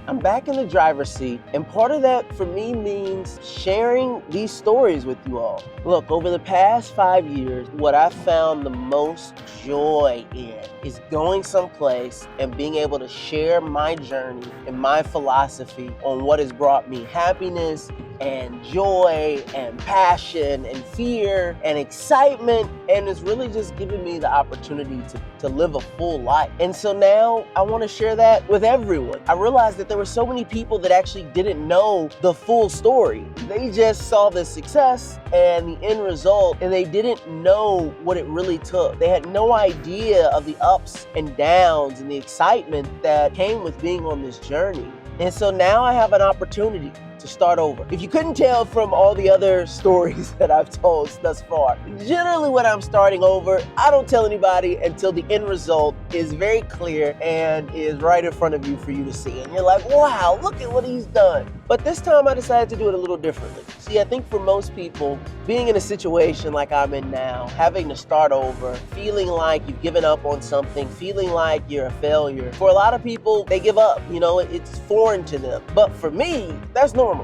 I'm back in the driver's seat, and part of that for me means sharing these stories with you all. Look, over the past 5 years, what I've found the most joy in is going someplace and being able to share my journey and my philosophy on what has brought me happiness and joy and passion and fear and excitement, and it's really just giving me the opportunity to live a full life. And so now I want to share that with everyone. I realized that there were so many people that actually didn't know the full story. They just saw the success and the end result, and they didn't know what it really took. They had no idea of the ups and downs and the excitement that came with being on this journey. And so now I have an opportunity to start over. If you couldn't tell from all the other stories that I've told thus far, generally when I'm starting over, I don't tell anybody until the end result is very clear and is right in front of you for you to see. And you're like, wow, look at what he's done. But this time I decided to do it a little differently. See, I think for most people, being in a situation like I'm in now, having to start over, feeling like you've given up on something, feeling like you're a failure, for a lot of people, they give up. It's foreign to them. But for me, that's normal.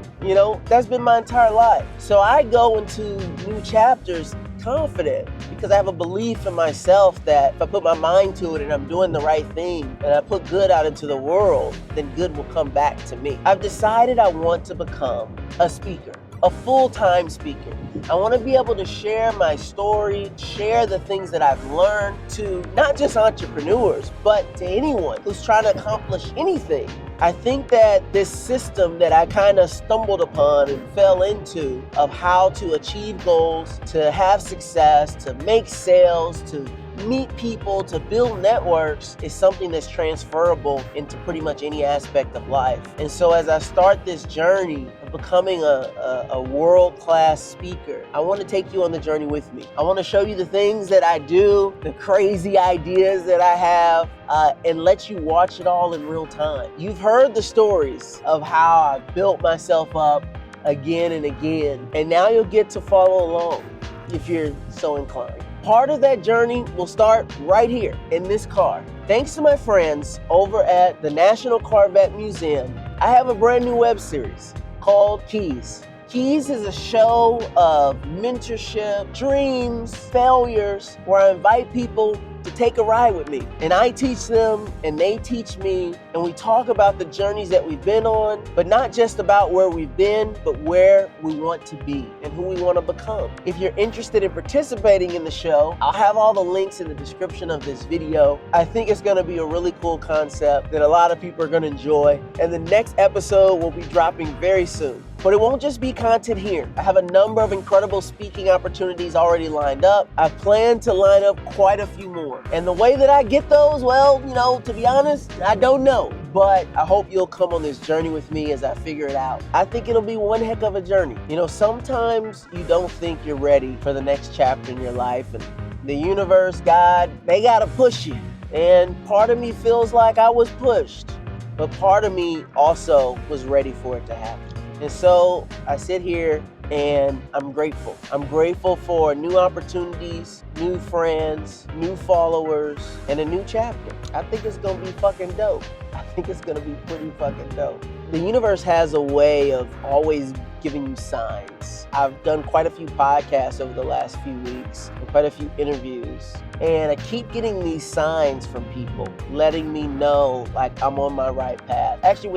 That's been my entire life. So I go into new chapters confident because I have a belief in myself that if I put my mind to it and I'm doing the right thing and I put good out into the world, then good will come back to me. I've decided I want to become a speaker, a full-time speaker. I want to be able to share my story, share the things that I've learned to not just entrepreneurs, but to anyone who's trying to accomplish anything. I think that this system that I kind of stumbled upon and fell into of how to achieve goals, to have success, to make sales, to meet people, to build networks is something that's transferable into pretty much any aspect of life. And so as I start this journey of becoming a world-class speaker, I want to take you on the journey with me. I want to show you the things that I do, the crazy ideas that I have, and let you watch it all in real time. You've heard the stories of how I built myself up again and again, and now you'll get to follow along if you're so inclined. Part of that journey will start right here in this car. Thanks to my friends over at the National Corvette Museum, I have a brand new web series called Keys. Keys is a show of mentorship, dreams, failures, where I invite people to take a ride with me. And I teach them and they teach me, and we talk about the journeys that we've been on, but not just about where we've been, but where we want to be and who we want to become. If you're interested in participating in the show, I'll have all the links in the description of this video. I think it's going to be a really cool concept that a lot of people are going to enjoy, and the next episode will be dropping very soon. But it won't just be content here. I have a number of incredible speaking opportunities already lined up. I plan to line up quite a few more. And the way that I get those, well, to be honest, I don't know. But I hope you'll come on this journey with me as I figure it out. I think it'll be one heck of a journey. Sometimes you don't think you're ready for the next chapter in your life. And the universe, God, they gotta push you. And part of me feels like I was pushed. But part of me also was ready for it to happen. And so I sit here and I'm grateful. I'm grateful for new opportunities, new friends, new followers, and a new chapter. I think it's gonna be fucking dope. I think it's gonna be pretty fucking dope. The universe has a way of always giving you signs. I've done quite a few podcasts over the last few weeks and quite a few interviews. And I keep getting these signs from people letting me know like I'm on my right path. Actually,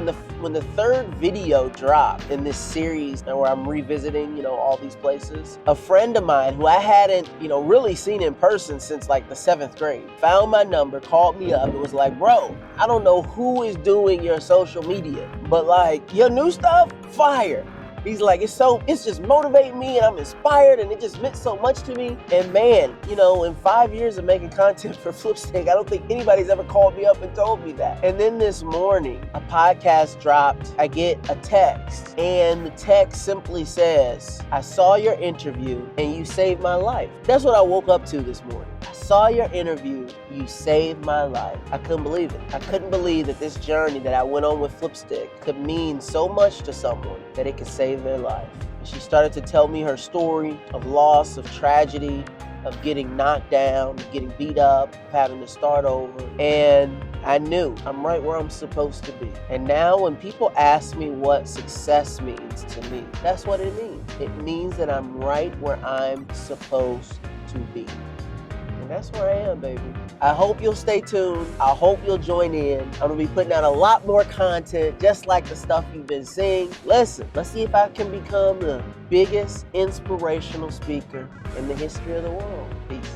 when the third video dropped in this series where I'm revisiting, all these places, a friend of mine who I hadn't, really seen in person since like the 7th grade, found my number, called me up and was like, bro, I don't know who is doing your social media, but like your new stuff, fire. He's like, it's just motivating me and I'm inspired and it just meant so much to me. And man, in 5 years of making content for Flipstick, I don't think anybody's ever called me up and told me that. And then this morning, a podcast dropped. I get a text and the text simply says, I saw your interview and you saved my life. That's what I woke up to this morning. I saw your interview, you saved my life. I couldn't believe it. I couldn't believe that this journey that I went on with Flipstick could mean so much to someone that it could save their life. She started to tell me her story of loss, of tragedy, of getting knocked down, getting beat up, having to start over. And I knew I'm right where I'm supposed to be. And now when people ask me what success means to me, that's what it means. It means that I'm right where I'm supposed to be. And that's where I am, baby. I hope you'll stay tuned. I hope you'll join in. I'm gonna be putting out a lot more content, just like the stuff you've been seeing. Listen, let's see if I can become the biggest inspirational speaker in the history of the world. Peace.